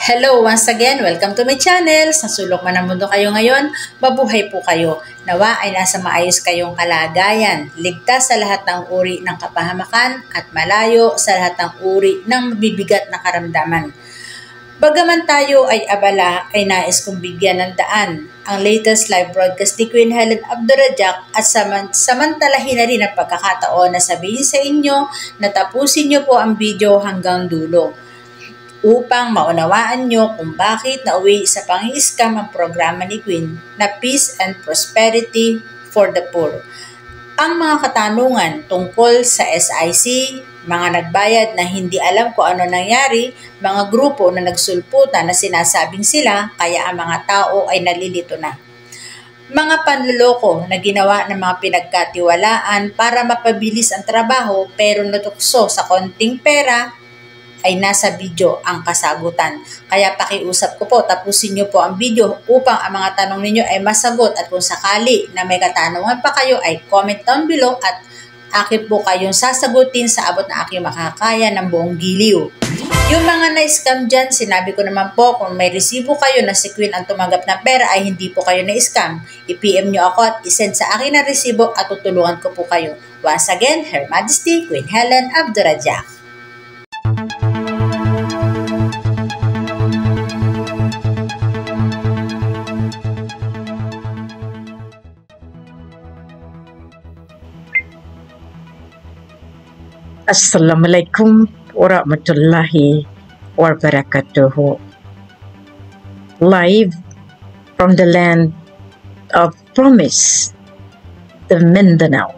Hello once again, welcome to my channel. Sa sulok man ng mundo kayo ngayon, mabuhay po kayo. Nawa ay nasa maayos kayong kalagayan, ligtas sa lahat ng uri ng kapahamakan at malayo sa lahat ng uri ng mabibigat na karamdaman. Bagaman tayo ay abala, ay nais kong bigyan ng daan ang latest live broadcast ni Queen Helen Abdurrajak at samantalahin na rin ang pagkakataon na sabihin sa inyo na tapusin nyo po ang video hanggang dulo upang maunawaan nyo kung bakit nauwi sa pang-i-scam ang programa ni Queen na Peace and Prosperity for the Poor. Ang mga katanungan tungkol sa SIC, mga nagbayad na hindi alam kung ano nangyari, mga grupo na nagsulputan na sinasabing sila kaya ang mga tao ay nalilito na. Mga panloloko na ginawa ng mga pinagkatiwalaan para mapabilis ang trabaho pero natukso sa konting pera ay nasa video ang kasagutan. Kaya pakiusap ko po, tapusin nyo po ang video upang ang mga tanong ninyo ay masagot at kung sakali na may katanungan pa kayo ay comment down below at akin po kayong sasagutin sa abot na aking makakaya ng buong giliw. Yung mga na-scam dyan, sinabi ko naman po kung may resibo kayo na si Queen ang tumanggap ng pera ay hindi po kayo na-scam. I-PM nyo ako at isend sa akin ang resibo at tutulungan ko po kayo. Once again, Her Majesty Queen Helen Abdurrajak. Assalamualaikum warahmatullahi wabarakatuh. Live from the land of promise, the Mindanao,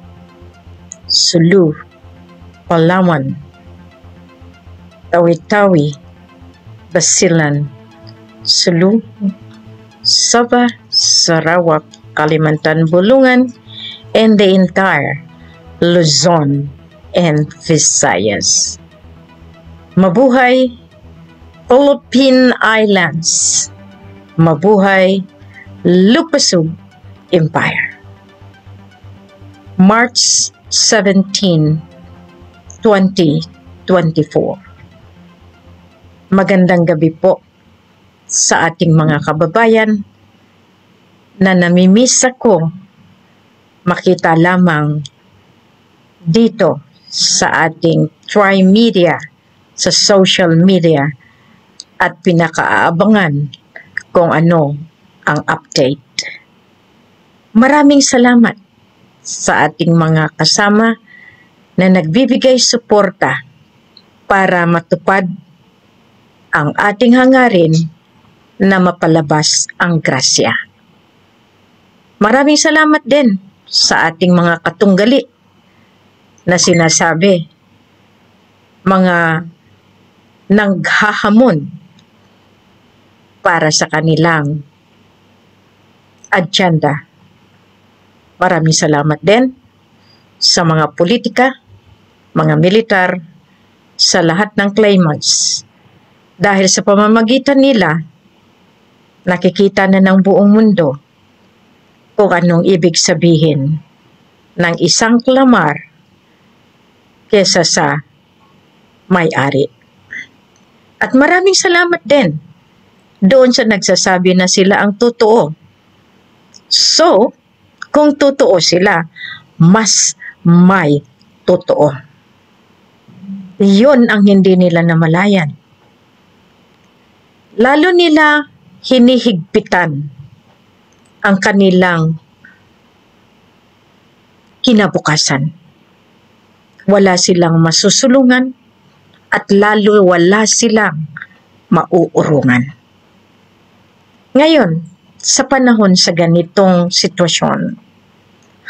Sulu, Palawan, Tawi-Tawi, Basilan, Sulu, Sabah, Sarawak, Kalimantan, Bulungan, and the entire Luzon and Visayas. Mabuhay Philippine Islands. Mabuhay Lupasug Empire. March 17, 2024. Magandang gabi po sa ating mga kababayan na namimiss ako makita lamang dito sa ating Tri-Media, sa social media at pinakaabangan kung ano ang update. Maraming salamat sa ating mga kasama na nagbibigay suporta para matupad ang ating hangarin na mapalabas ang grasya. Maraming salamat din sa ating mga katunggali na sinasabi, mga nanghahamon para sa kanilang agenda. Maraming salamat din sa mga politika, mga militar, sa lahat ng claimants. Dahil sa pamamagitan nila, nakikita na ng buong mundo kung anong ibig sabihin ng isang klamar kesa sa may-ari. At maraming salamat din doon sa nagsasabi na sila ang totoo. So, kung totoo sila, mas may totoo. Yun ang hindi nila namalayan. Lalo nila hinihigpitan ang kanilang kinabukasan. Wala silang masusulungan at lalo wala silang mauurungan. Ngayon, sa panahon sa ganitong sitwasyon,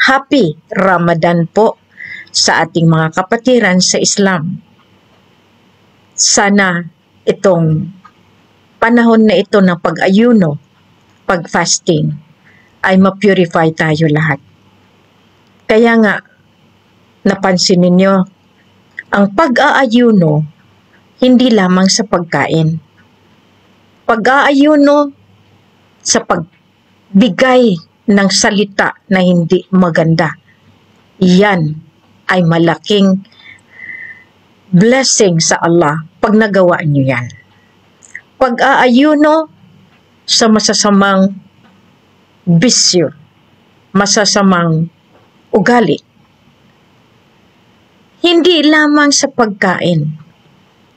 Happy Ramadan po sa ating mga kapatiran sa Islam. Sana itong panahon na ito ng pag-ayuno, pag-fasting, ay ma-purify tayo lahat. Kaya nga, napansin ninyo, ang pag-aayuno, hindi lamang sa pagkain. Pag-aayuno sa pagbigay ng salita na hindi maganda. Yan ay malaking blessing sa Allah pag nagawa niyo yan. pag-aayuno sa masasamang bisyo, masasamang ugali. Hindi lamang sa pagkain.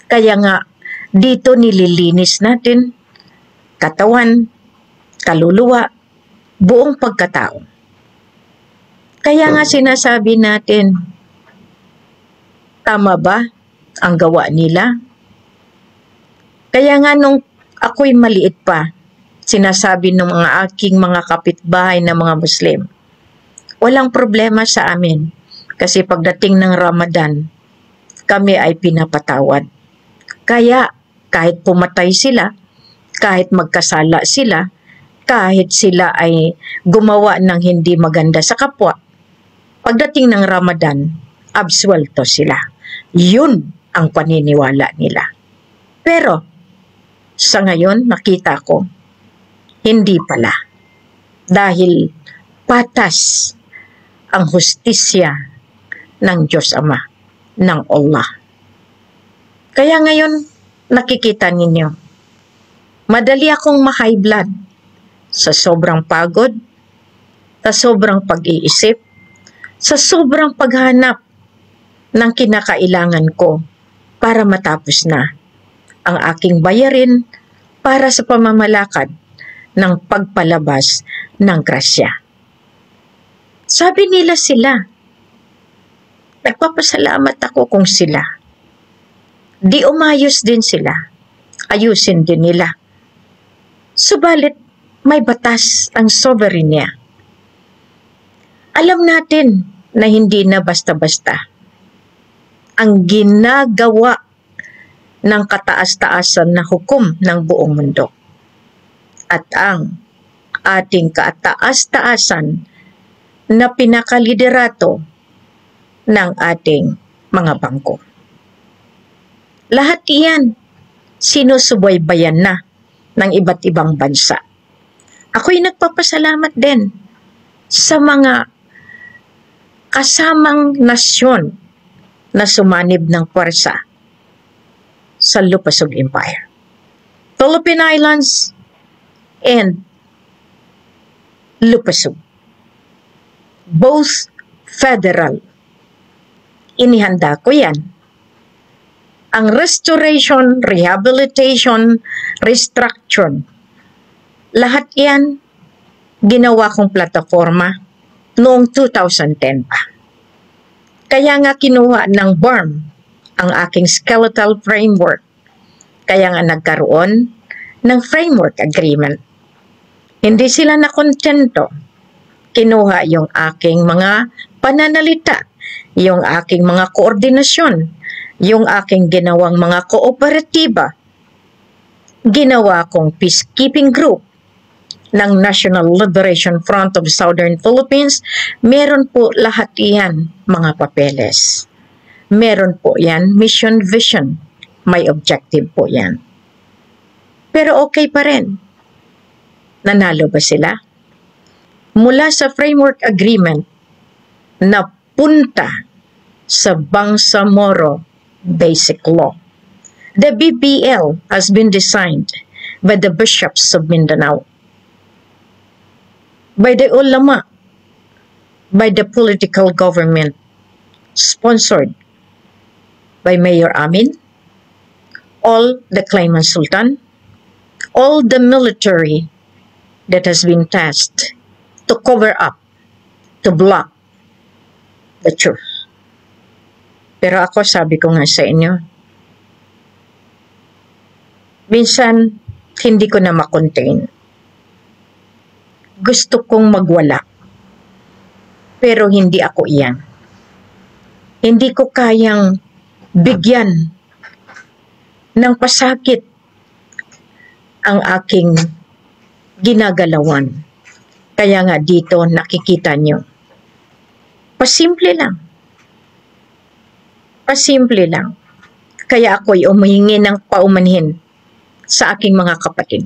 Kaya nga, dito nililinis natin katawan, kaluluwa, buong pagkatao. Kaya nga sinasabi natin, tama ba ang gawa nila? Kaya nga nung ako'y maliit pa, sinasabi ng mga aking mga kapitbahay na mga Muslim, walang problema sa amin kasi pagdating ng Ramadan, kami ay pinapatawad. Kaya kahit pumatay sila, kahit magkasala sila, kahit sila ay gumawa ng hindi maganda sa kapwa, pagdating ng Ramadan, absuelto sila. Yun ang paniniwala nila. Pero, sa ngayon, nakita ko, hindi pala. Dahil patas ang hustisya ng Diyos Ama, ng Allah. Kaya ngayon, nakikita ninyo, madali akong ma-high blood sa sobrang pagod, sa sobrang pag-iisip, sa sobrang paghanap ng kinakailangan ko para matapos na ang aking bayarin para sa pamamalakad ng pagpalabas ng grasya. Sabi nila sila, nagpapasalamat ako kung sila. Di umayos din sila, ayusin din nila. Subalit, may batas ang sovereignty. Alam natin na hindi na basta-basta ang ginagawa ng kataas-taasan na hukom ng buong mundo at ang ating kataas-taasan na pinakaliderato ng ating mga bangko. Lahat iyan sinusubaybayan na ng iba't ibang bansa. Ako'y nagpapasalamat din sa mga kasamang nasyon na sumanib ng puwersa sa Lupasug Empire. Philippine Islands and Lupasug. Both federal. Inihanda ko yan. Ang restoration, rehabilitation, restructure, lahat yan ginawa kong plataforma noong 2010 pa. Kaya nga kinuha ng BARM ang aking skeletal framework. Kaya nga nagkaroon ng framework agreement. Hindi sila nakontento. Kinuha yung aking mga pananalita, yung aking mga koordinasyon, yung aking ginawang mga kooperatiba. Ginawa kong peacekeeping group ng National Liberation Front of Southern Philippines. Meron po lahat iyan mga papeles. Meron po yan mission vision. May objective po yan. Pero okay pa rin. Nanalo ba sila? Mula sa framework agreement na punta sa Bangsamoro Basic Law. The BBL has been designed by the bishops of Mindanao, by the ulama, by the political government, sponsored by Mayor Amin, all the claimant sultan, all the military that has been tasked to cover up, to block the truth. Pero ako, sabi ko nga sa inyo, minsan hindi ko na makontain. Gusto kong magwala. Pero hindi ako iyan. Hindi ko kayang bigyan ng pasakit ang aking ginagalawan. Kaya nga dito nakikita nyo. Pasimple lang. Pasimple lang. Kaya ako'y umihingi ng paumanhin sa aking mga kapatid.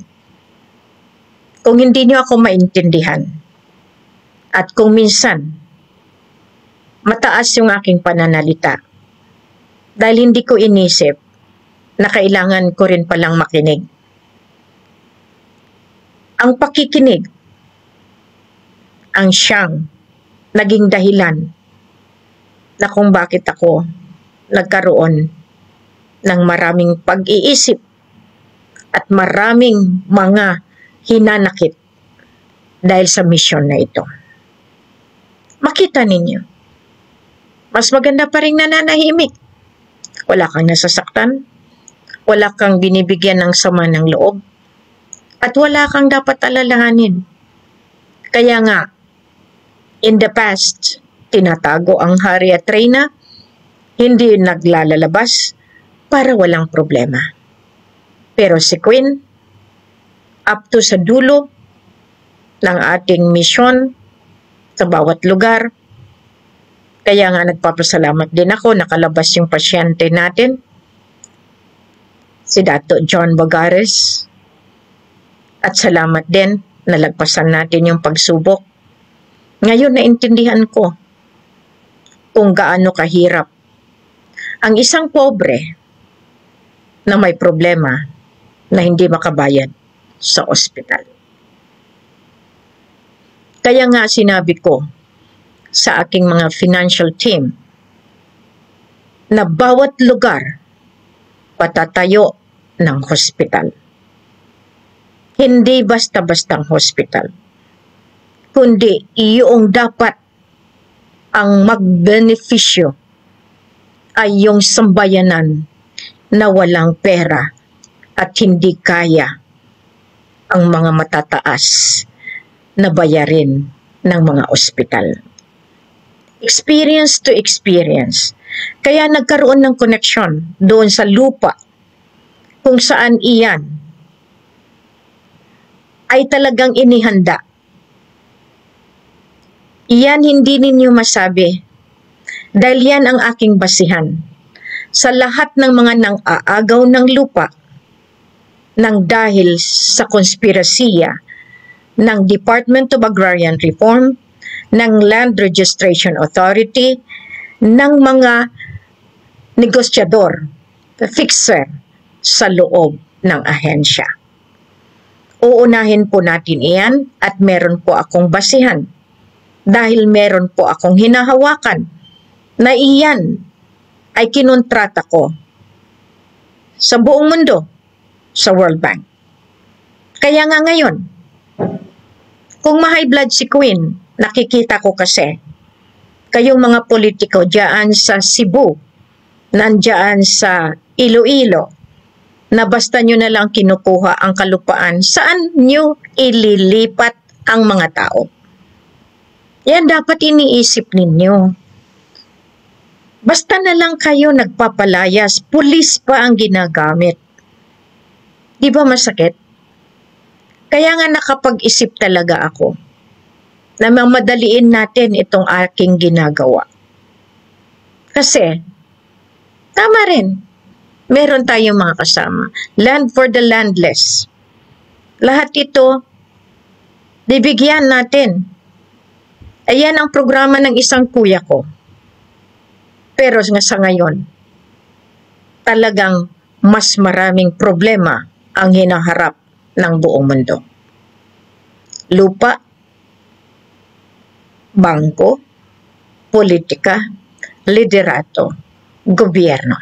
Kung hindi nyo ako maintindihan, at kung minsan mataas yung aking pananalita, dahil hindi ko inisip na kailangan ko rin palang makinig Ang pakikinig ang siyang naging dahilan na kung bakit ako nagkaroon ng maraming pag-iisip at maraming mga hinanakit dahil sa misyon na ito. Makita ninyo, mas maganda pa rin nananahimik. Wala kang nasasaktan, wala kang binibigyan ng sama ng loob, at wala kang dapat alalahanin. Kaya nga, in the past, tinatago ang hari at reyna, hindi naglalalabas para walang problema. Pero si Queen, up to sa dulo ng ating misyon sa bawat lugar, kaya nga nagpapasalamat din ako, nakalabas yung pasyente natin, si Dato John Bagares, at salamat din, nalagpasan natin yung pagsubok. Ngayon naintindihan ko kung gaano kahirap ang isang pobre na may problema na hindi makabayad sa ospital. Kaya nga sinabi ko sa aking mga financial team na bawat lugar patatayo ng hospital. Hindi basta-bastang hospital, kundi iyong dapat ang magbenepisyo ay yung sambayanan na walang pera at hindi kaya ang mga matataas na bayarin ng mga ospital. Experience to experience. Kaya nagkaroon ng koneksyon doon sa lupa kung saan iyan ay talagang inihanda. Iyan hindi ninyo masabi dahil yan ang aking basihan sa lahat ng mga nang-aagaw ng lupa nang dahil sa konspirasiya ng Department of Agrarian Reform, ng Land Registration Authority, ng mga negosyador, fixer sa loob ng ahensya. Uunahin po natin iyan at meron po akong basihan dahil meron po akong hinahawakan na iyan ay kinontrata ko sa buong mundo sa World Bank. Kaya nga ngayon, kung ma-high blood si Queen, nakikita ko kasi kayong mga politiko dyan sa Cebu, nandyan sa Iloilo, na basta nyo na lang kinukuha ang kalupaan, saan nyo ililipat ang mga tao? Yan dapat iniisip ninyo. Basta na lang kayo nagpapalayas, pulis pa ang ginagamit. Di ba masakit? Kaya nga nakapag-isip talaga ako na mamadaliin natin itong aking ginagawa. Kasi, tama rin. Meron tayong mga kasama. Land for the landless. Lahat ito, bibigyan natin. Ayan ang programa ng isang kuya ko. Pero nga sa ngayon, talagang mas maraming problema ang hinaharap ng buong mundo. Lupa, bangko, politika, liderato, gobyerno.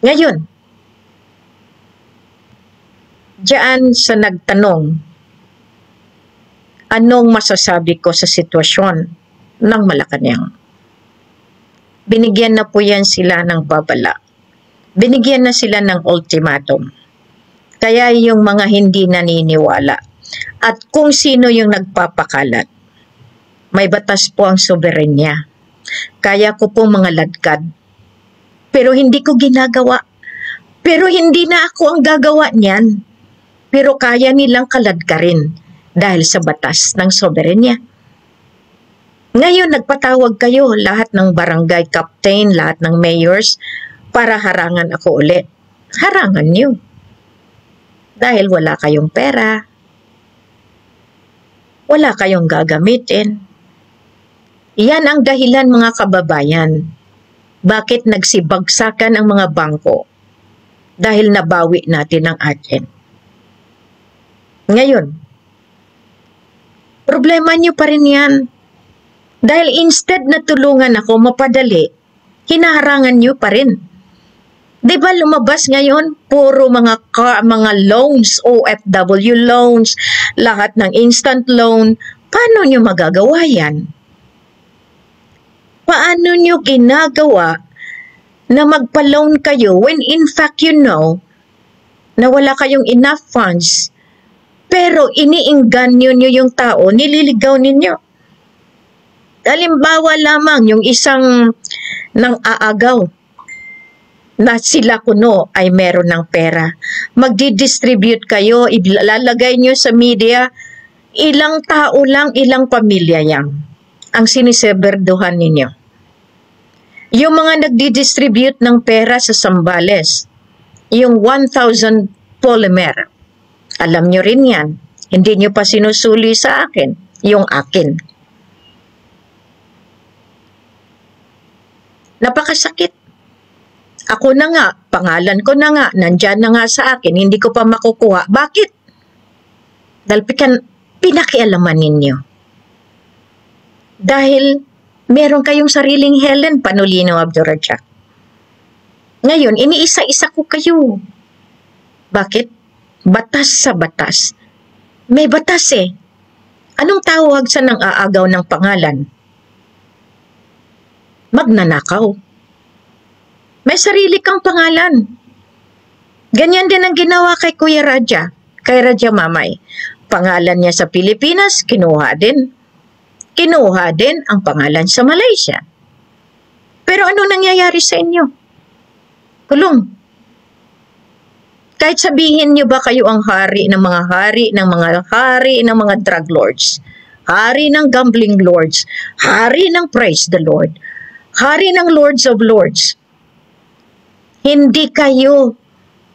Ngayon, diyan sa nagtanong, anong masasabi ko sa sitwasyon ng Malacanang? Binigyan na po yan sila ng babala. Binigyan na sila ng ultimatum. Kaya yung mga hindi naniniwala at kung sino yung nagpapakalat, may batas po ang soberenya. Kaya ko po mga ladkad. Pero hindi ko ginagawa. Pero hindi na ako ang gagawa niyan. Pero kaya nilang kaladkarin dahil sa batas ng soberenya. Ngayon, nagpatawag kayo lahat ng barangay captain, lahat ng mayors, para harangan ako ulit. Harangan niyo. Dahil wala kayong pera. Wala kayong gagamitin. Iyan ang dahilan mga kababayan. Bakit nagsibagsakan ang mga bangko? Dahil nabawi natin ang atin. Ngayon, problema niyo pa rin yan. Dahil instead na tulungan ako mapadali, hinaharangan niyo pa rin. Di ba lumabas ngayon, puro mga loans, OFW loans, lahat ng instant loan. Paano niyo magagawa yan? Paano niyo ginagawa na magpa-loan kayo when in fact you know na wala kayong enough funds, pero iniingganyo niyo yung tao, nililigaw ninyo. Halimbawa lamang yung isang nang aagaw na sila kuno ay meron ng pera. Magdi-distribute kayo, ilalagay nyo sa media, ilang tao lang, ilang pamilya yan ang siniseberduhan ninyo. Yung mga nagdi-distribute ng pera sa Zambales, yung 1,000 polymer, alam nyo rin yan. Hindi nyo pa sinusuli sa akin, yung akin. Napakasakit. Ako na nga, pangalan ko na nga, nandyan na nga sa akin, hindi ko pa makukuha. Bakit? Dahil pinakialaman ninyo. Dahil meron kayong sariling Helen Panulino Abdurrahman. Ngayon, iniisa-isa ko kayo. Bakit? Batas sa batas. May batas eh. Anong tawag sa nang aagaw ng pangalan? Magnanakaw. May sarili kang pangalan. Ganyan din ang ginawa kay Kuya Raja, kay Raja Mamay. Pangalan niya sa Pilipinas, kinuha din. Kinuha din ang pangalan sa Malaysia. Pero ano nangyayari sa inyo? Kulong. Kahit sabihin niyo ba kayo ang hari ng mga hari, ng mga drug lords, hari ng gambling lords, hari ng praise the Lord, hari ng lords of lords, hindi kayo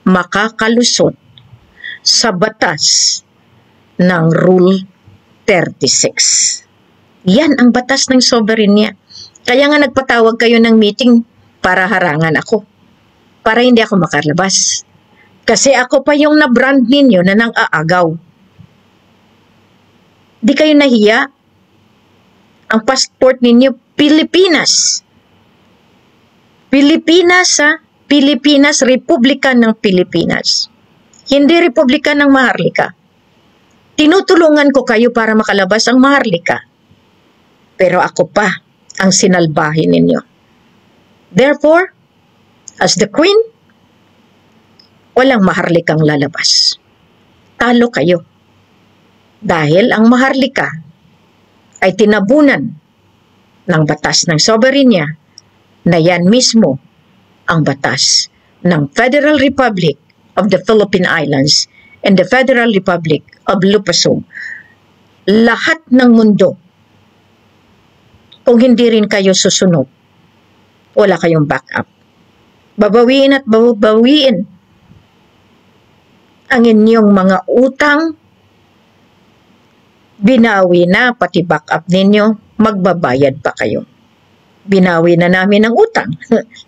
makakalusot sa batas ng Rule 36. Yan ang batas ng soberenya. Kaya nga nagpatawag kayo ng meeting para harangan ako. Para hindi ako makalabas. Kasi ako pa yung na-brand ninyo na nang aagaw. Di kayo nahiya? Ang passport ninyo, Pilipinas. Pilipinas ha? Pilipinas, Republika ng Pilipinas. Hindi Republika ng Maharlika. Tinutulungan ko kayo para makalabas ang Maharlika. Pero ako pa ang sinalbahin ninyo. Therefore, as the Queen, walang Maharlikang lalabas. Talo kayo. Dahil ang Maharlika ay tinabunan ng batas ng soberenya na yan mismo ang batas ng Federal Republic of the Philippine Islands and the Federal Republic of Lupasum. Lahat ng mundo, kung hindi rin kayo susunod, wala kayong backup. Babawiin at babawiin ang inyong mga utang, binawi na pati backup ninyo, magbabayad pa kayo. Binawi na namin ang utang.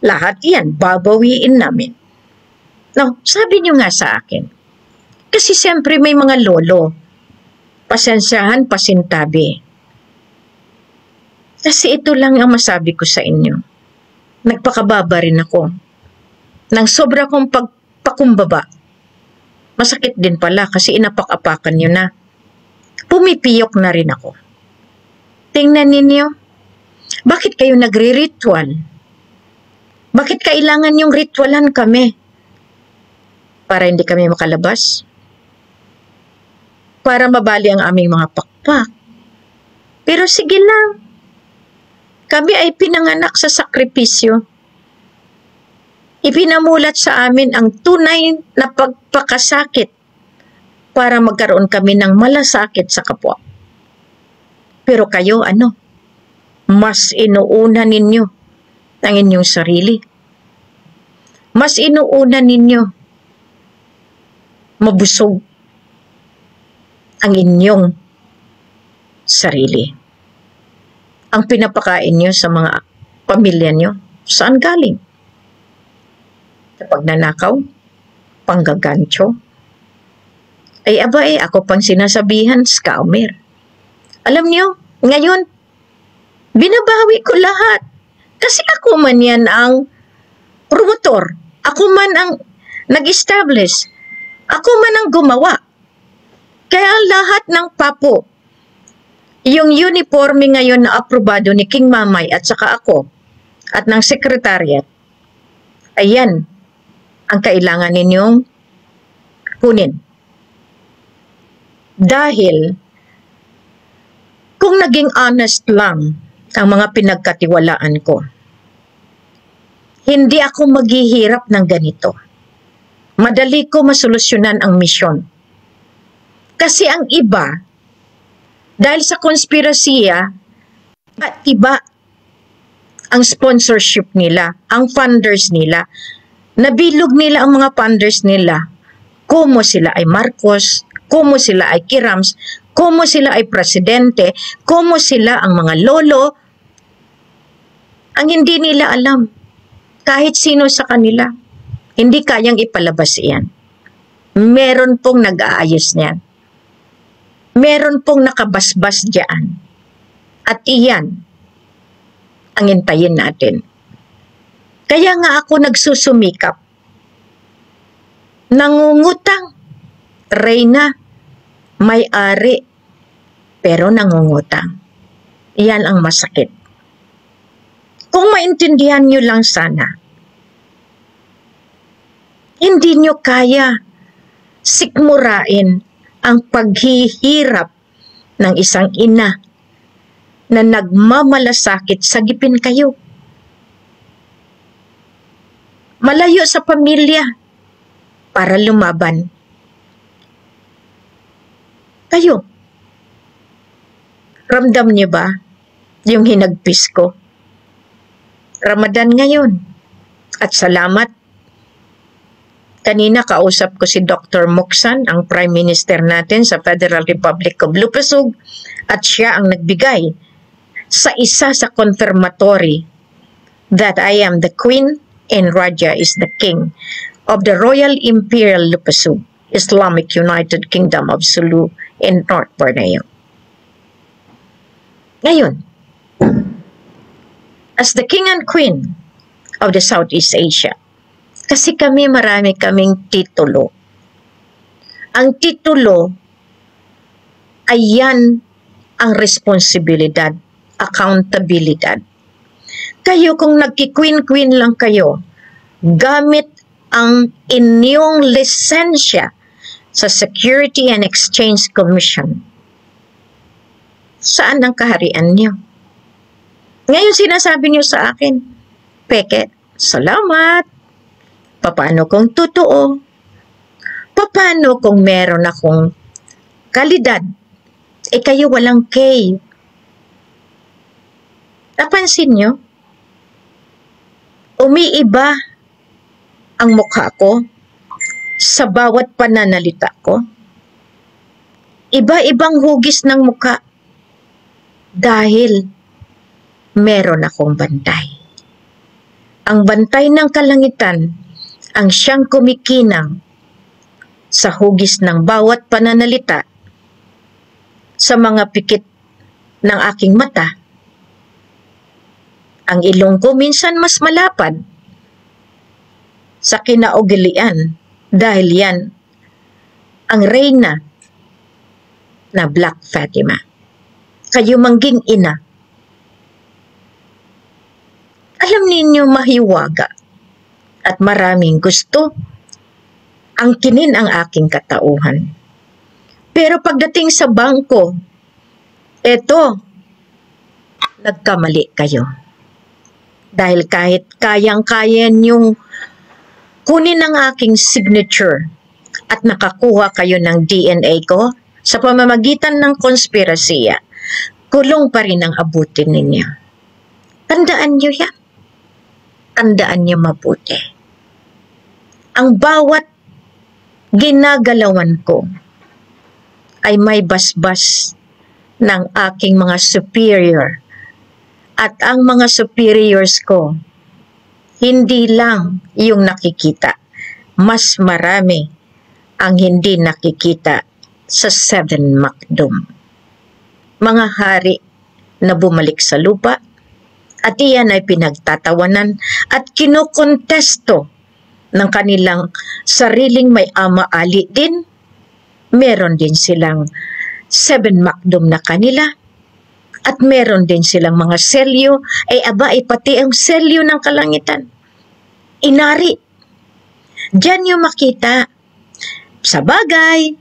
Lahat yan, babawiin namin. No, sabi nyo nga sa akin, kasi siyempre may mga lolo, pasensyahan, pasintabi. Kasi ito lang ang masabi ko sa inyo. Nagpakababa rin ako. Nang sobra kong pagpakumbaba. Masakit din pala kasi inapak-apakan nyo na. Pumipiyok na rin ako. Tingnan ninyo. Bakit kayo nagre-ritual? Bakit kailangan yung ritualan kami? Para hindi kami makalabas? Para mabali ang aming mga pakpak? Pero sige lang. Kami ay pinanganak sa sakripisyo. Ipinamulat sa amin ang tunay na pagpakasakit para magkaroon kami ng malasakit sa kapwa. Pero kayo ano? Mas inuuna ninyo ang inyong sarili. Mas inuuna ninyo mabusog ang inyong sarili. Ang pinapakain nyo sa mga pamilya nyo, saan galing? Sa pagnanakaw, panggagancho. Ay aba ako pang sinasabihan, scammer. Alam niyo, ngayon, binabawi ko lahat. Kasi ako man yan ang promotor. Ako man ang nag-establish. Ako man ang gumawa. Kaya lahat ng papo, yung uniforme ngayon na aprobado ni King Mamay at saka ako at ng secretariat, ayan ang kailangan ninyong kunin. Dahil kung naging honest lang ang mga pinagkatiwalaan ko, hindi ako maghihirap ng ganito. Madali ko masolusyonan ang misyon. Kasi ang iba, dahil sa konspirasiya, at iba ang sponsorship nila, ang funders nila, nabilog nila ang mga funders nila, kumo sila ay Marcos, kumo sila ay Kirams, kumo sila ay presidente, kumo sila ang mga lolo. Ang hindi nila alam, kahit sino sa kanila, hindi kayang ipalabas iyan. Meron pong nag-aayos niyan. Meron pong nakabasbas diyan. At iyan ang hintayin natin. Kaya nga ako nagsusumikap. Nangungutang. Reyna, may-ari, pero nangungutang. Iyan ang masakit. Kung maintindihan nyo lang sana, hindi nyo kaya sikmurain ang paghihirap ng isang ina na nagmamalasakit sa gipin kayo. Malayo sa pamilya para lumaban. Kayo, ramdam niyo ba yung hinagpis ko? Ramadan ngayon. At salamat. Kanina kausap ko si Dr. Muksan, ang Prime Minister natin sa Federal Republic of Lupasug, at siya ang nagbigay sa isa sa confirmatory that I am the Queen and Raja is the King of the Royal Imperial Lupasug, Islamic United Kingdom of Sulu in North Borneo. Ngayon, as the King and Queen of the Southeast Asia, kasi marami kaming titulo. Ang titulo ay yan ang responsibilidad, accountabilidad. Kayo kung nagki-queen-queen lang kayo, gamit ang inyong lisensya sa Security and Exchange Commission, saan ang kaharian niyo? Ngayon sinasabi niyo sa akin, peke, salamat. Paano kung totoo? Paano kung meron akong kalidad? Kayo walang K. Napansin nyo? Umiiba ang mukha ko sa bawat pananalita ko. Iba-ibang hugis ng mukha dahil meron akong bantay. Ang bantay ng kalangitan ang siyang kumikinang sa hugis ng bawat pananalita, sa mga pikit ng aking mata. Ang ilong ko minsan mas malapad sa kinaugalian dahil yan ang reyna na Black Fatima. Kayo mangging ina. Alam ninyo mahiwaga at maraming gusto ang kinin ang aking katauhan. Pero pagdating sa bangko, eto, nagkamali kayo. Dahil kahit kayang-kaya niyong kunin ang aking signature at nakakuha kayo ng DNA ko sa pamamagitan ng konspirasiya, kulong pa rin ang abutin ninyo. Tandaan niyo yan. Tandaan niyo mabuti. Ang bawat ginagalawan ko ay may basbas ng aking mga superior. At ang mga superiors ko, hindi lang yung nakikita. Mas marami ang hindi nakikita sa 7 Macdum. Mga hari na bumalik sa lupa at iyan ay pinagtatawanan at kinukontesto ng kanilang sariling may ama-ali din. Meron din silang 7 Macdum na kanila at meron din silang mga selyo, ay pati ang selyo ng kalangitan. Inari. Diyan yung makita. Sa bagay,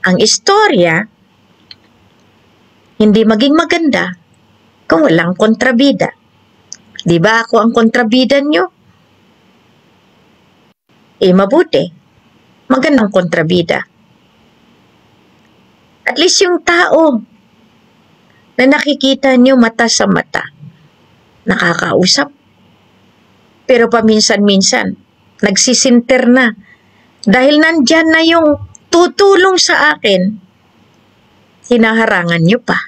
ang istorya hindi maging maganda kung walang kontrabida. Di ba ako ang kontrabida nyo? Mabuti. Magandang kontrabida. At least yung tao na nakikita nyo mata sa mata, nakakausap. Pero paminsan-minsan, nagsisinter na. Dahil nandyan na yung tutulong sa akin, hinaharangan nyo pa.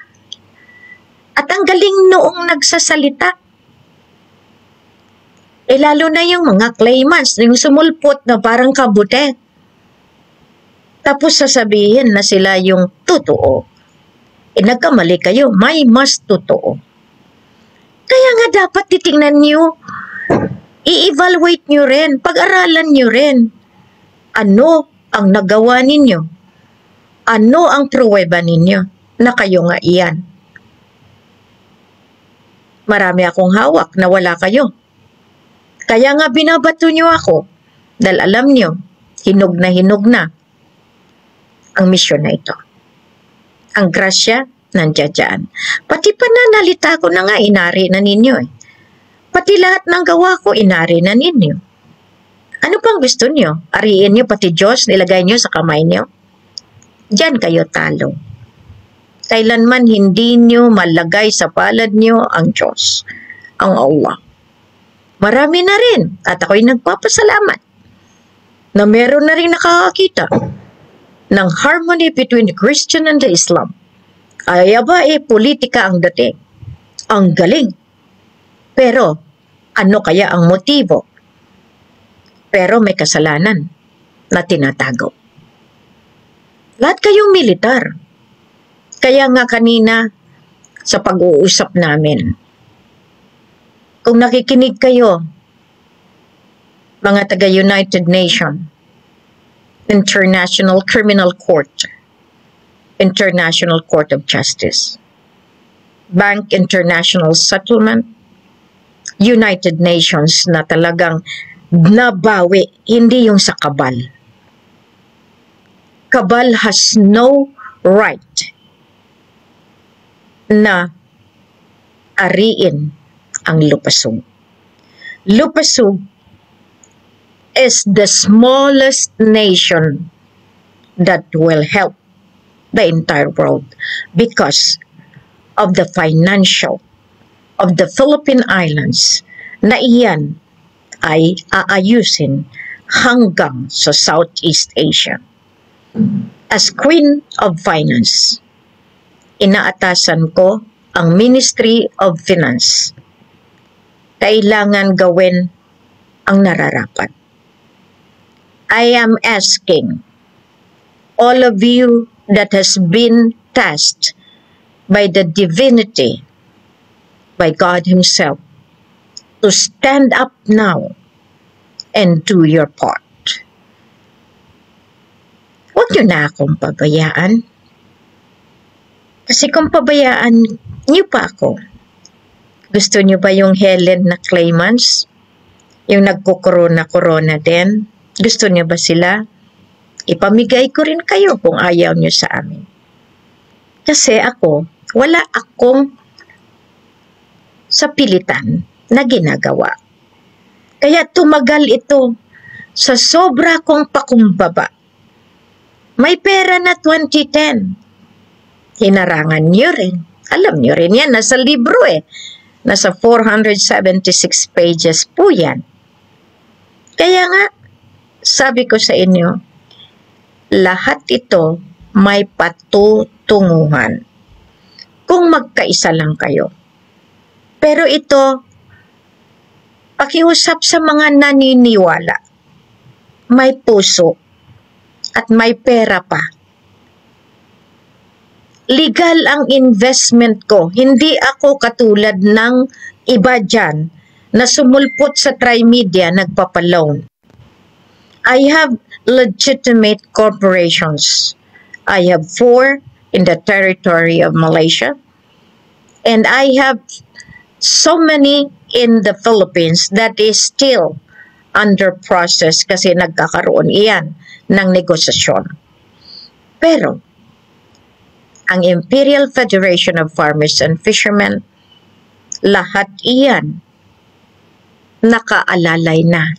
At ang galing noong nagsasalita. Lalo na yung mga claimants, yung sumulpot na parang kabute. Tapos sasabihin na sila yung totoo. Nagkamali kayo, may mas totoo. Kaya nga dapat titingnan nyo, i-evaluate nyo rin, pag-aralan nyo rin. Ano ang nagawa ninyo? Ano ang pruweba ninyo na kayo nga iyan? Marami akong hawak na wala kayo. Kaya nga binabato nyo ako dahil alam nyo, hinog na ang misyon na ito. Ang grasya, nandiyan dyan. Pati pananalita ko na nga, inari na ninyo eh. Pati lahat ng gawa ko, inari na ninyo. Ano pang gusto nyo? Ariin nyo pati Diyos, nilagay nyo sa kamay nyo? Diyan kayo talo. Kailanman hindi nyo malagay sa palad nyo ang Diyos, ang Allah. Marami na rin, at ako'y nagpapasalamat na meron na rin nakakakita ng harmony between the Christian and the Islam. Ay politika ang dating. Ang galing. Pero, ano kaya ang motibo? Pero may kasalanan na tinatago. Lahat kayong militar. Kaya nga kanina sa pag-uusap namin, kung nakikinig kayo, mga taga-United Nations, International Criminal Court, International Court of Justice, Bank International Settlement, United Nations na talagang nabawi, hindi yung sa kabal. Kabal has no right na ariin ang lupasug. Lupasug is the smallest nation that will help the entire world because of the financial of the Philippine Islands na iyan ay aayusin hanggang sa Southeast Asia. As Queen of Finance, inaatasan ko ang Ministry of Finance. Kailangan gawin ang nararapat. I am asking all of you that has been tasked by the divinity, by God Himself, to stand up now and do your part. Huwag niyo na akong pabayaan. Kasi kung pabayaan niyo pa ako, gusto niyo ba yung Helen na claimants? Yung nagkukorona-corona din? Gusto niyo ba sila? Ipamigay ko rin kayo kung ayaw niyo sa amin. Kasi ako, wala akong sa pilitan na ginagawa. Kaya tumagal ito sa sobra kong pakumbaba. May pera na 2010. Hinarangan niyo rin. Alam niyo rin yan, nasa libro eh. Nasa 476 pages po yan. Kaya nga, sabi ko sa inyo, lahat ito may patutunguhan kung magkaisa lang kayo. Pero ito, pakiusap sa mga naniniwala, may puso at may pera pa Legal ang investment ko. Hindi ako katulad ng iba dyan na sumulpot sa Trimedia nagpapaloan. I have legitimate corporations. I have 4 in the territory of Malaysia. And I have so many in the Philippines that is still under process kasi nagkakaroon iyan ng negosasyon. Pero, ang Imperial Federation of Farmers and Fishermen, lahat iyan nakaalalay na.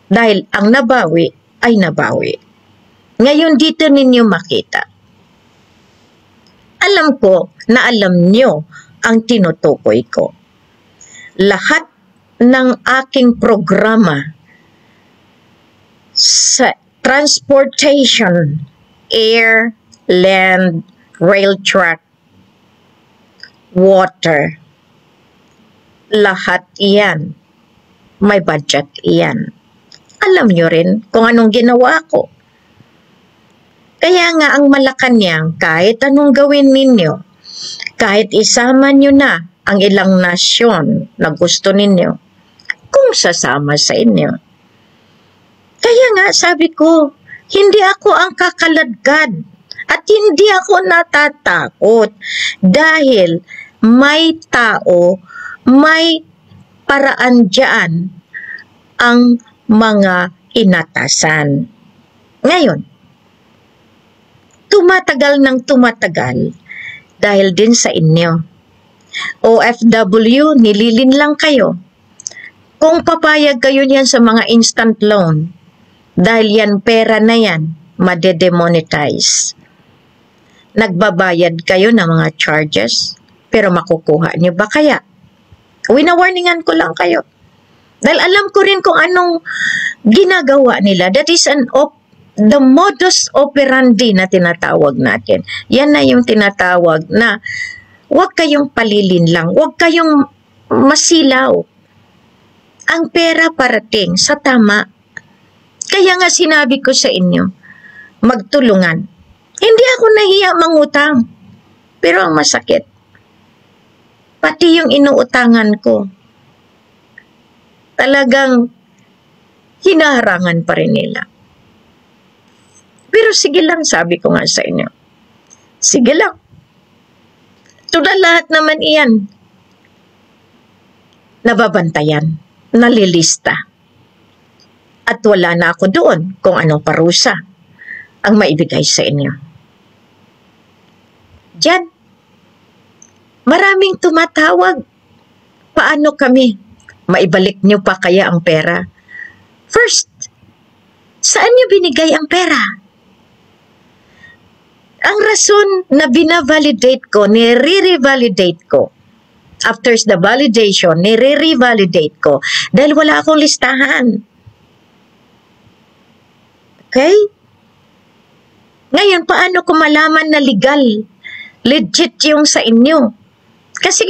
Dahil ang nabawi ay nabawi. Ngayon dito ninyo makita. Alam ko na alam nyo ang tinutukoy ko. Lahat ng aking programa sa transportation, air, land, rail track, water, lahat iyan. May budget iyan. Alam nyo rin kung anong ginawa ko. Kaya nga ang Malacanang, kahit anong gawin ninyo, kahit isama nyo na ang ilang nasyon na gusto ninyo, kung sasama sa inyo. Kaya nga sabi ko, hindi ako ang kakaladkad at hindi ako natatakot dahil may tao, may paraan dyan ang mga inatasan. Ngayon, tumatagal ng tumatagal dahil din sa inyo. OFW, nililin lang kayo. Kung papayag kayo niyan sa mga instant loan, dahil yan pera na yan, madedemonetize. Nagbabayad kayo ng mga charges, pero makukuha niyo ba kaya? Wina-warningan ko lang kayo. Dahil alam ko rin kung anong ginagawa nila. That is the modus operandi na tinatawag natin. Yan na yung tinatawag na huwag kayong palilin lang, huwag kayong masilaw. Ang pera parating sa tama. Kaya nga sinabi ko sa inyo, magtulungan. Hindi ako nahiya mangutang. Pero ang masakit, pati yung inuutangan ko, talagang hinaharangan pa rin nila. Pero sige lang, sabi ko nga sa inyo. Sige lang. Tulad lahat naman iyan. Nababantayan, nalilista. At wala na ako doon kung anong parusa ang maibigay sa inyo. Diyan, maraming tumatawag. Paano kami? Maibalik niyo pa kaya ang pera? First, saan niyo binigay ang pera? Ang rason na binavalidate ko, nire-revalidate ko, after the validation, nire-revalidate ko, dahil wala akong listahan. Okay? Ngayon, paano ko malaman na legal? Legit yung sa inyo. Kasi,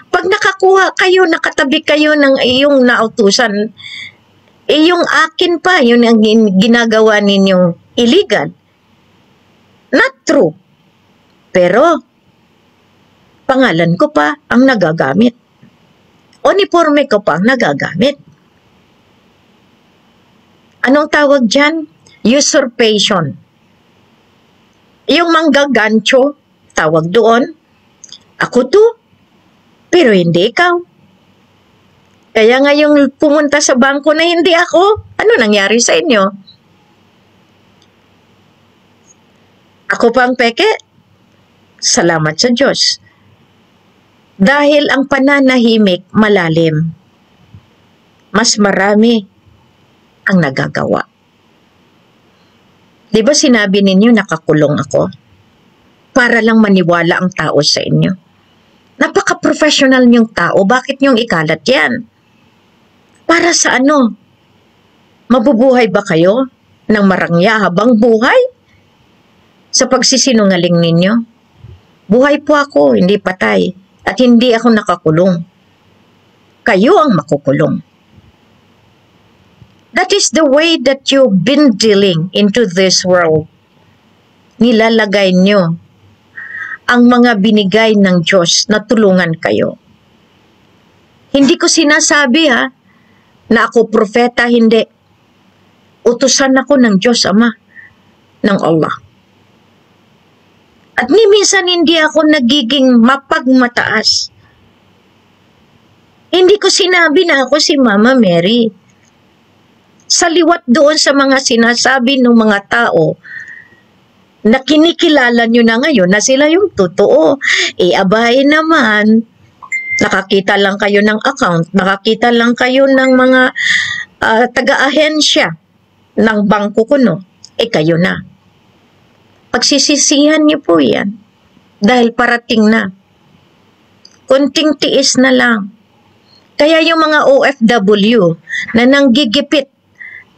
pag nakakuha kayo, nakatabi kayo ng iyong nautusan, yung akin pa, yun ang ginagawa ninyong illegal. Not true. Pero, pangalan ko pa ang nagagamit. Uniforme ko pa ang nagagamit. Anong tawag dyan? Usurpation. Yung manggagancho, tawag doon, ako to, pero hindi ikaw. Kaya nga yung pumunta sa bangko na hindi ako, ano nangyari sa inyo? Ako pa ang peke? Salamat sa Diyos. Dahil ang pananahimik malalim, mas marami ang nagagawa. Di ba sinabi ninyo nakakulong ako? Para lang maniwala ang tao sa inyo. Napaka-professional niyong tao. Bakit niyong ikalat yan? Para sa ano? Mabubuhay ba kayo ng marangya habang buhay? Sa pagsisinungaling ninyo? Buhay po ako, hindi patay. At hindi ako nakakulong. Kayo ang makukulong. That is the way that you've been dealing into this world. Nilalagay nyo ang mga binigay ng Diyos na tulungan kayo. Hindi ko sinasabi na ako propeta, hindi. Utusan ako ng Diyos Ama, ng Allah. At minsan hindi ako nagiging mapagmataas. Hindi ko sinabi na ako si Mama Mary. Sa liwat doon sa mga sinasabi ng mga tao na kinikilala nyo na ngayon na sila yung totoo. Abay naman, nakakita lang kayo ng account, nakakita lang kayo ng mga taga-ahensya ng bangko kuno, kayo na. Pagsisisihan niyo po yan dahil parating na. Kunting tiis na lang. Kaya yung mga OFW na nanggigipit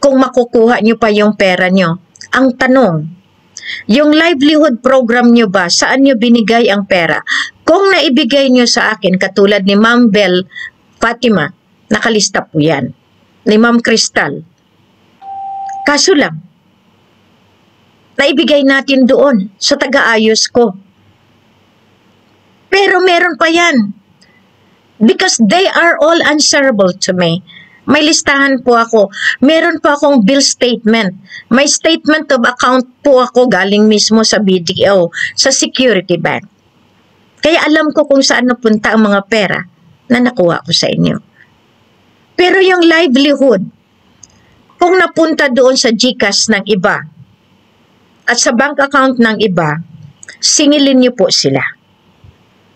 kung makukuha niyo pa yung pera niyo, ang tanong, yung livelihood program niyo ba, saan niyo binigay ang pera? Kung naibigay niyo sa akin, katulad ni Ma'am Bel Fatima, nakalista po yan. Ni Ma'am Crystal. Kaso lang, naibigay natin doon sa taga-ayos ko. Pero meron pa yan. Because they are all answerable to me. May listahan po ako. Meron pa akong bill statement. May statement of account po ako galing mismo sa BDO, sa Security Bank. Kaya alam ko kung saan napunta ang mga pera na nakuha ko sa inyo. Pero yung livelihood, kung napunta doon sa GCash ng iba, at sa bank account ng iba, singilin niyo po sila.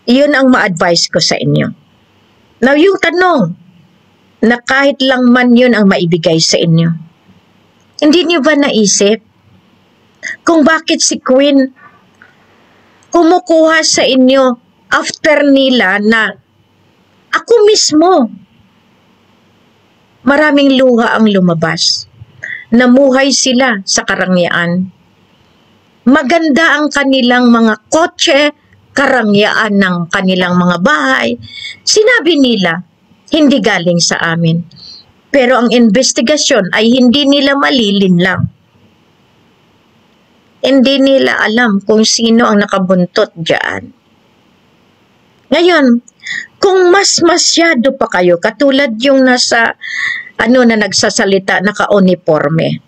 Iyon ang ma-advise ko sa inyo. Now, yung tanong, na kahit lang man yun ang maibigay sa inyo, hindi niyo ba naisip kung bakit si Queen kumukuha sa inyo after nila na ako mismo, maraming luha ang lumabas. Namuhay sila sa karangyaan. Maganda ang kanilang mga kotse, karangyaan ng kanilang mga bahay. Sinabi nila, hindi galing sa amin. Pero ang investigasyon ay hindi nila malilinlang. Hindi nila alam kung sino ang nakabuntot diyan. Ngayon, kung mas masyado pa kayo, katulad yung nasa, na nagsasalita, naka-uniforme,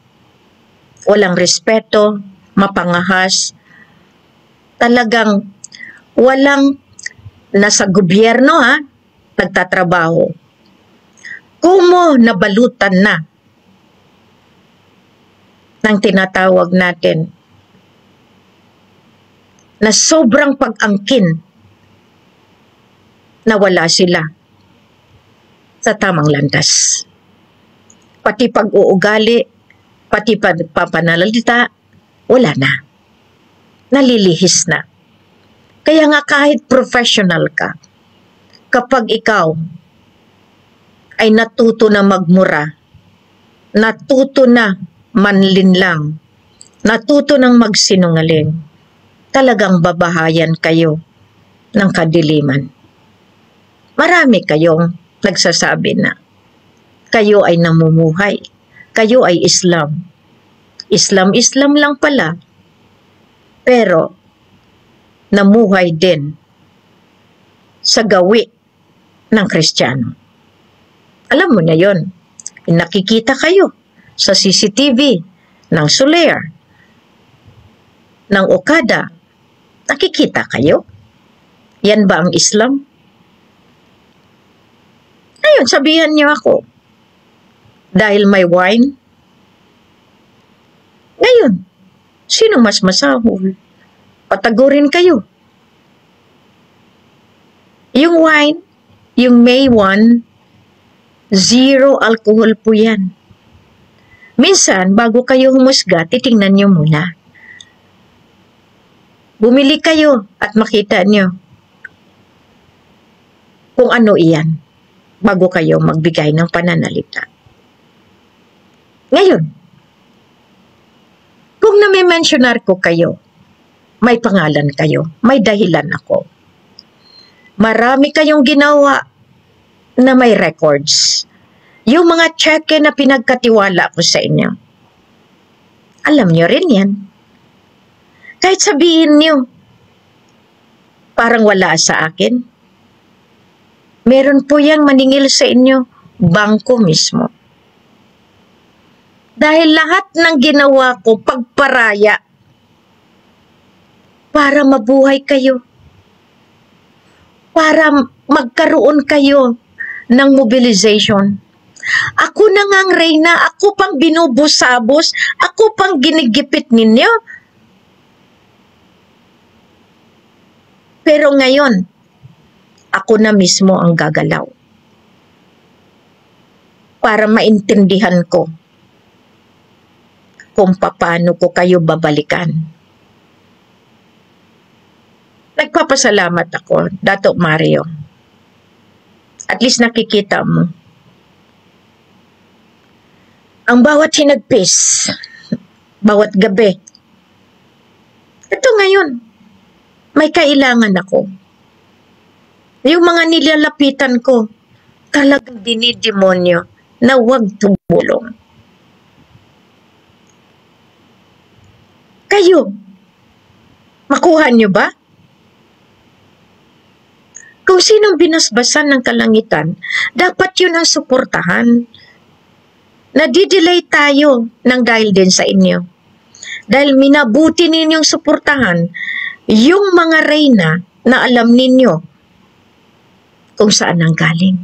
walang respeto, mapangahas, talagang walang nasa gobyerno nagtatrabaho. Kumo nabalutan na ng tinatawag natin na sobrang pag-angkin na wala sila sa tamang landas. Pati pag-uugali, pati pagpapanalita, wala na. Nalilihis na. Kaya nga kahit professional ka, kapag ikaw ay natuto na magmura, natuto na manlinlang, natuto ng magsinungaling, talagang babahayan kayo ng kadiliman. Marami kayong nagsasabi na kayo ay namumuhay, kayo ay Islam. Islam lang pala, pero namuhay din sa gawi ng Kristiyano. Alam mo na yon. Nakikita kayo sa CCTV ng Soler, ng Okada. Nakikita kayo? Yan ba ang Islam? Ayun, sabihan niyo ako. Dahil may wine? Ngayon, sino mas masahol? Patagurin kayo. Yung wine, yung May 1, 0 alcohol po yan. Minsan, bago kayo humusga, titingnan nyo muna. Bumili kayo at makita nyo kung ano iyan bago kayo magbigay ng pananalita. Ngayon, kung nami-mentionar ko kayo, may pangalan kayo, may dahilan ako. Marami kayong ginawa na may records. Yung mga cheque na pinagkatiwala ko sa inyo. Alam nyo rin yan. Kahit sabihin nyo, Parang wala sa akin. Meron po yang maningil sa inyo, bangko mismo. Dahil lahat ng ginawa ko, pagparaya, para mabuhay kayo. Para magkaroon kayo ng mobilization. Ako na ngang reyna, ako pang binubusabos, ako pang ginigipit ninyo. Pero ngayon, ako na mismo ang gagalaw. Para maintindihan ko kung paano ko kayo babalikan. Nagpapasalamat ako, Dato' Mario. At least nakikita mo. Ang bawat hinagpis, bawat gabi. Ito ngayon, may kailangan ako. Yung mga nilalapitan ko, talagang dinidemonyo na huwag tumulong. Kayo, makuha nyo ba? Kung sinong binasbasan ng kalangitan, dapat yun ang suportahan. Nadidelay tayo ng dahil din sa inyo. Dahil minabuti ninyong suportahan yung mga reyna na alam ninyo kung saan ang galing.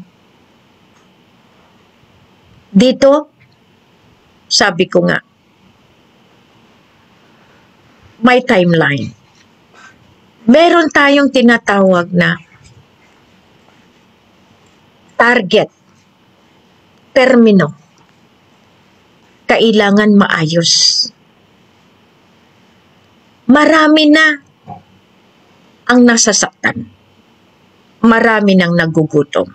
Dito, sabi ko nga, may timeline. Meron tayong tinatawag na target, termino. Kailangan maayos. Marami na ang nasasaktan. Marami nang nagugutom.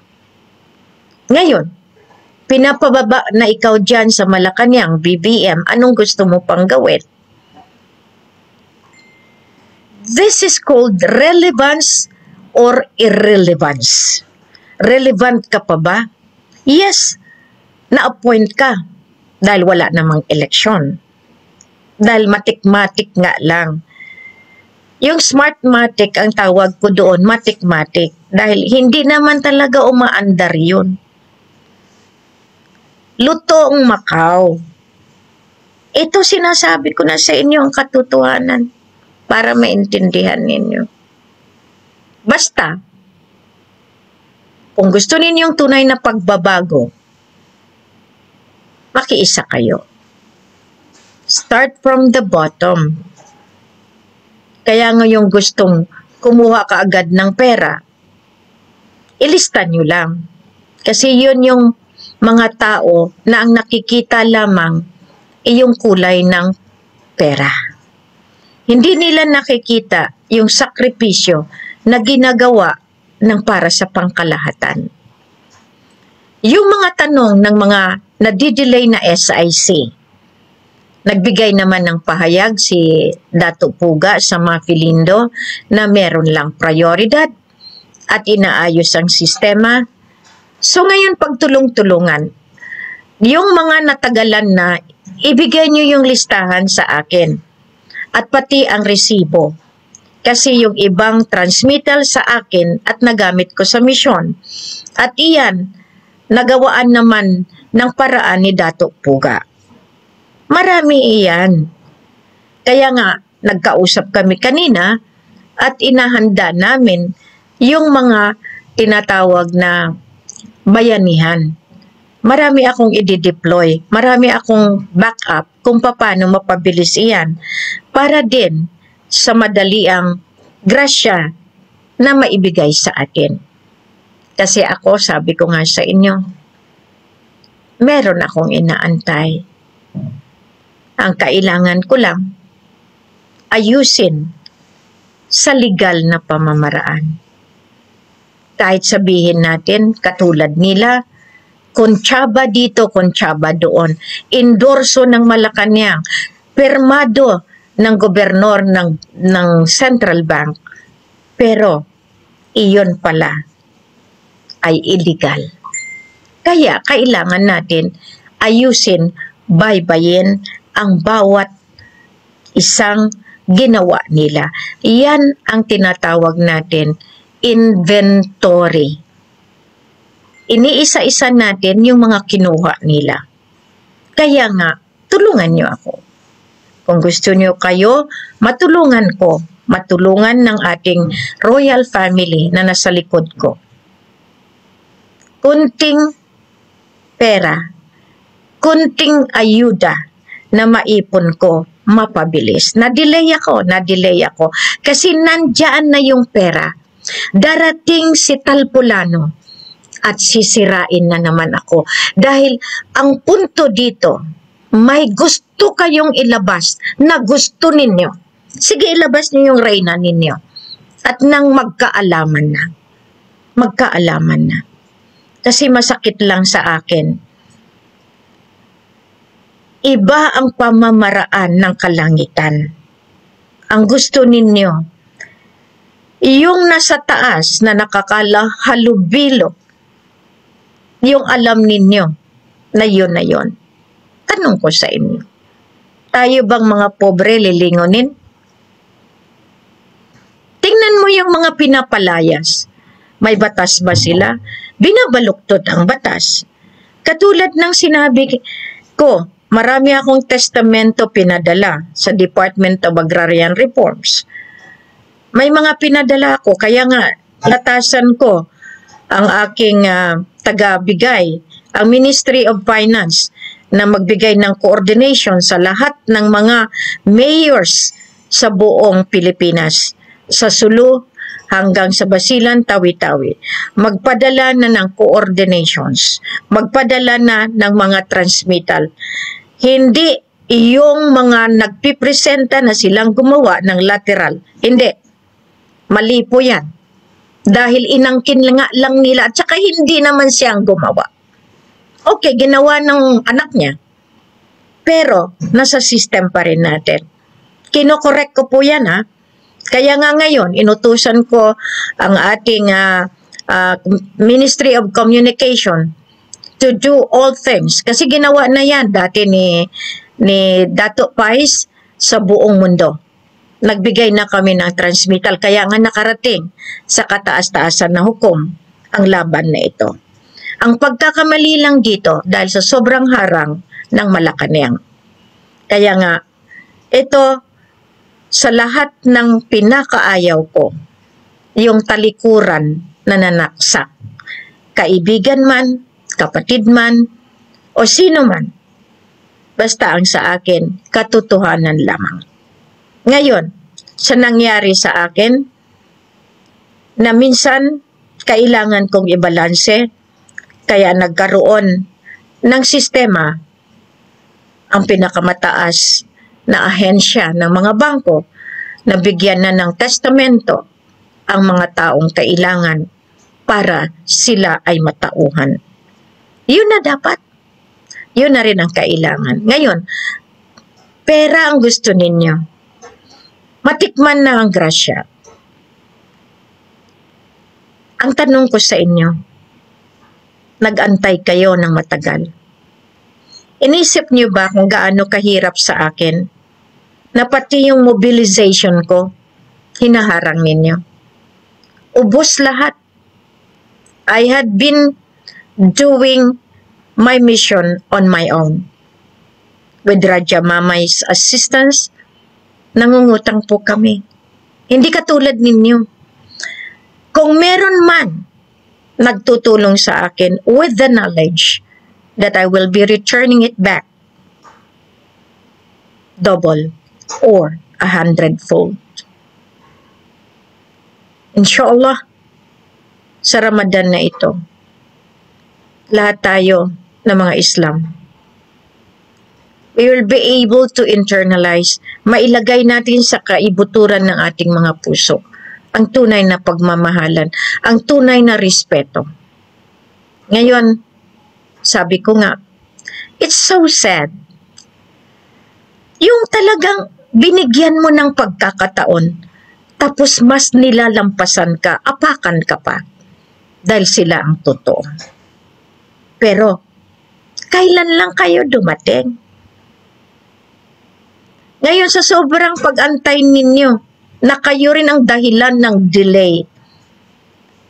Ngayon, pinapababa na ikaw dyan sa Malacanang, BBM, anong gusto mo pang gawin? This is called relevance or irrelevance. Relevant ka pa ba? Yes, na-appoint ka dahil wala namang eleksyon. Dahil matik-matik nga lang. Yung smartmatic ang tawag ko doon, matik-matic. Dahil hindi naman talaga umaandar yun. Lutong Macau. Ito sinasabi ko na sa inyo ang katotohanan para maintindihan ninyo. Basta, kung gusto ninyong tunay na pagbabago, makiisa kayo. Start from the bottom. Kaya ngayong gustong kumuha ka agad ng pera, ilista nyo lang. Kasi yun yung mga tao na ang nakikita lamang iyong kulay ng pera. Hindi nila nakikita yung sakripisyo na ginagawa ng para sa pangkalahatan. Yung mga tanong ng mga nadidelay na SIC, nagbigay naman ng pahayag si Dato' Puga sa mga Filindo na meron lang prioridad at inaayos ang sistema. So ngayon pagtulong-tulungan, yung mga natagalan na, ibigay nyo yung listahan sa akin at pati ang resibo. Kasi yung ibang transmittal sa akin at nagamit ko sa misyon. At iyan, nagawaan naman ng paraan ni Dato' Puga. Marami iyan. Kaya nga, nagkausap kami kanina at inahanda namin yung mga tinatawag na bayanihan. Marami akong i-deploy, marami akong backup kung paano mapabilis iyan para din sa madaliang grasya na maibigay sa atin. Kasi ako, sabi ko nga sa inyo, meron akong inaantay. Ang kailangan ko lang, ayusin sa legal na pamamaraan. Kahit sabihin natin, katulad nila, kontsaba dito, kontsaba doon. Endorso ng Malacanang, permado ng gobernador ng Central Bank. Pero, iyon pala ay illegal. Kaya, kailangan natin ayusin, baybayin ang bawat isang ginawa nila. Yan ang tinatawag natin inventory. Iniisa-isa natin yung mga kinuha nila. Kaya nga, tulungan niyo ako. Kung gusto niyo kayo, matulungan ko. Matulungan ng ating royal family na nasa likod ko. Kunting pera, kunting ayuda na maipon ko, mapabilis. Na-delay ako. Kasi nandyan na yung pera. Darating si Talpulano at sisirain na naman ako. Dahil ang punto dito, may gusto kayong ilabas na gusto ninyo. Sige, ilabas niyo yung reyna ninyo. At nang magkaalaman na. Magkaalaman na. Kasi masakit lang sa akin. Iba ang pamamaraan ng kalangitan. Ang gusto ninyo, yung nasa taas na nakakalahalubilo, yung alam ninyo na yun. Tanong ko sa inyo, tayo bang mga pobre lilingonin? Tingnan mo yung mga pinapalayas. May batas ba sila? Binabaluktot ang batas. Katulad ng sinabi ko, marami akong testamento pinadala sa Department of Agrarian Reforms. May mga pinadala ko, kaya nga natasan ko ang aking tagabigay, ang Ministry of Finance, na magbigay ng coordination sa lahat ng mga mayors sa buong Pilipinas, sa Sulu hanggang sa Basilan, Tawi-Tawi. Magpadala na ng coordinations, magpadala na ng mga transmittal. Hindi yung mga nagpipresenta na silang gumawa ng lateral. Hindi. Mali po yan. Dahil inangkin lang nila at saka hindi naman siyang gumawa. Okay, ginawa ng anak niya. Pero, nasa system pa rin natin. Kinokorek ko po yan, ha. Kaya nga ngayon, inutusan ko ang ating Ministry of Communication to do all things. Kasi ginawa na yan dati ni Dato Pais sa buong mundo. Nagbigay na kami ng transmittal. Kaya nga nakarating sa kataas-taasan na hukom ang laban na ito. Ang pagkakamali lang dito dahil sa sobrang harang ng Malacanang. Kaya nga, ito sa lahat ng pinakaayaw ko, yung talikuran na nanaksak. Kaibigan man, kapatid man, o sino man. Basta ang sa akin, katotohanan lamang. Ngayon, sa nangyari sa akin, na minsan kailangan kong ibalanse, kaya nagkaroon ng sistema ang pinakamataas na ahensya ng mga bangko na bigyan na ng testamento ang mga taong kailangan para sila ay matauhan. Yun na dapat. Yun na rin ang kailangan. Ngayon, pera ang gusto ninyo. Matikman na ang grasya. Ang tanong ko sa inyo, nag-antay kayo ng matagal. Inisip niyo ba kung gaano kahirap sa akin na pati yung mobilization ko, hinaharang ninyo? Ubos lahat. I had been doing my mission on my own. With Raja Mamay's assistance, nangungutang po kami. Hindi katulad ninyo. Kung meron man nagtutulong sa akin with the knowledge that I will be returning it back double or 100-fold. Inshallah, sa Ramadan na ito, lahat tayo ng mga Islam, we will be able to internalize, mailagay natin sa kaibuturan ng ating mga puso ang tunay na pagmamahalan, ang tunay na respeto. Ngayon, sabi ko nga, it's so sad. Yung talagang binigyan mo ng pagkakataon, tapos mas nilalampasan ka, apakan ka pa, dahil sila ang totoo. Pero, kailan lang kayo dumating? Ngayon sa sobrang pag-antay ninyo, na kayo rin ang dahilan ng delay.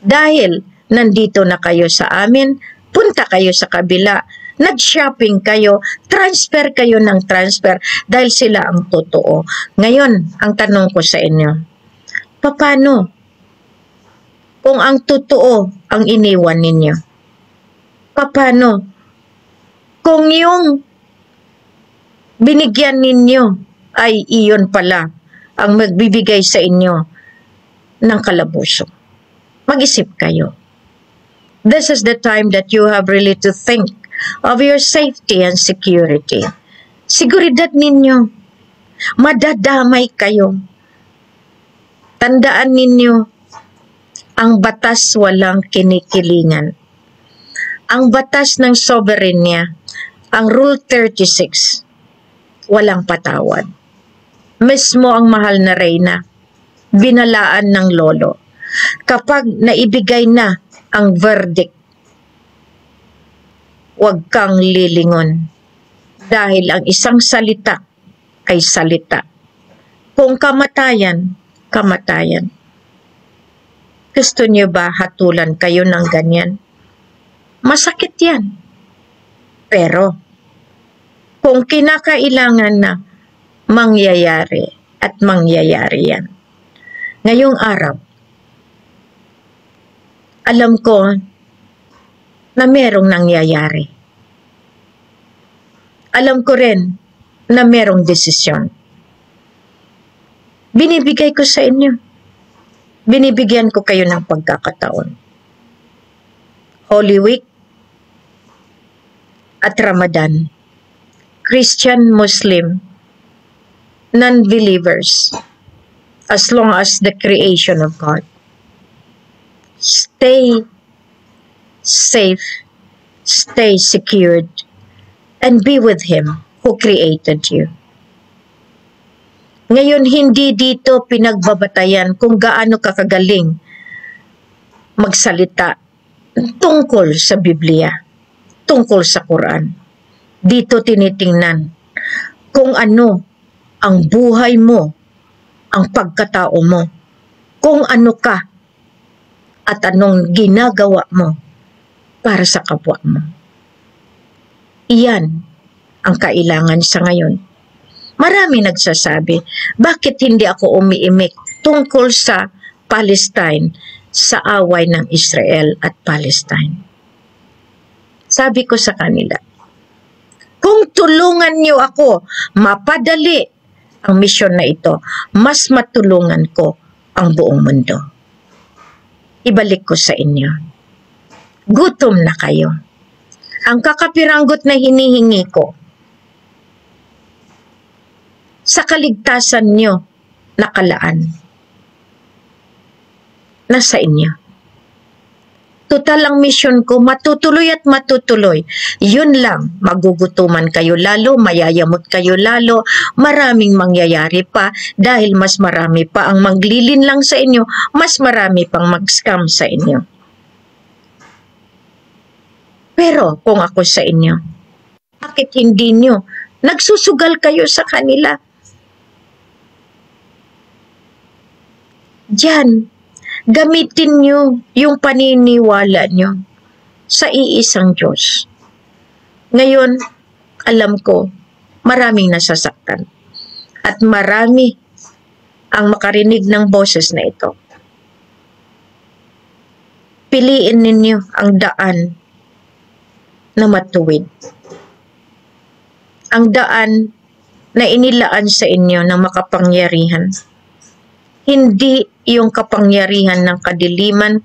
Dahil nandito na kayo sa amin, punta kayo sa kabila, nag-shopping kayo, transfer kayo ng transfer dahil sila ang totoo. Ngayon, ang tanong ko sa inyo, paano kung ang totoo ang iniwan ninyo? Paano kung yung binigyan ninyo ay iyon pala ang magbibigay sa inyo ng kalabuso? Mag-isip kayo. This is the time that you have really to think of your safety and security. Seguridad ninyo. Madadamay kayo. Tandaan ninyo, ang batas walang kinikilingan. Ang batas ng soberenya, ang Rule 36, walang patawad. Mismo ang mahal na reyna, binalaan ng lolo. Kapag naibigay na ang verdict, huwag kang lilingon. Dahil ang isang salita ay salita. Kung kamatayan, kamatayan. Gusto niyo ba hatulan kayo ng ganyan? Masakit yan. Pero, kung kinakailangan na, mangyayari at mangyayari yan. Ngayong araw, alam ko na merong nangyayari. Alam ko rin na merong desisyon. Binibigay ko sa inyo. Binibigyan ko kayo ng pagkakataon. Holy Week at Ramadan. Christian, Muslim, non-believers, as long as the creation of God. Stay safe, stay secured, and be with Him who created you. Ngayon, hindi dito pinagbabatayan kung gaano ka kagaling magsalita tungkol sa Biblia, tungkol sa Quran. Dito tinitingnan kung ano ang buhay mo, ang pagkatao mo, kung ano ka, at anong ginagawa mo para sa kapwa mo. Iyan ang kailangan sa ngayon. Marami nagsasabi, bakit hindi ako umiimik tungkol sa Palestine, sa away ng Israel at Palestine? Sabi ko sa kanila, kung tulungan niyo ako mapadali ang misyon na ito, mas matulungan ko ang buong mundo. Ibalik ko sa inyo. Gutom na kayo. Ang kakapiranggot na hinihingi ko, sa kaligtasan nyo nakalaan. Nasa inyo. Total ang misyon ko, matutuloy at matutuloy. Yun lang, magugutuman kayo lalo, mayayamot kayo lalo, maraming mangyayari pa dahil mas marami pa ang maglilin lang sa inyo, mas marami pang mag-scam sa inyo. Pero kung ako sa inyo, bakit hindi nyo nagsusugal kayo sa kanila? Diyan, gamitin nyo yung paniniwala nyo sa iisang Diyos. Ngayon, alam ko, maraming nasasaktan. At marami ang makarinig ng boses na ito. Piliin ninyo ang daan na matuwid. Ang daan na inilaan sa inyo ng makapangyarihan. Hindi yung kapangyarihan ng kadiliman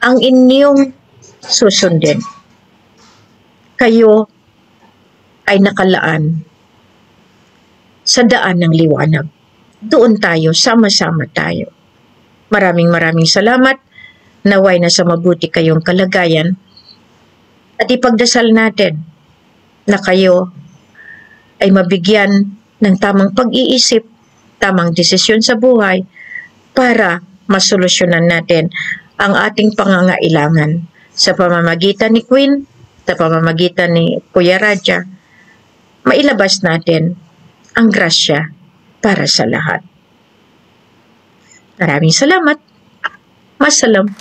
ang inyong susundin. Kayo ay nakalaan sa daan ng liwanag. Doon tayo, sama-sama tayo. Maraming salamat. Naway na sa mabuti kayong kalagayan. At ipagdasal natin na kayo ay mabigyan ng tamang pag-iisip, tamang desisyon sa buhay para masolusyonan natin ang ating pangangailangan sa pamamagitan ni Queen, sa pamamagitan ni Kuya Raja. Mailabas natin ang grasya para sa lahat. Maraming salamat. Masalam.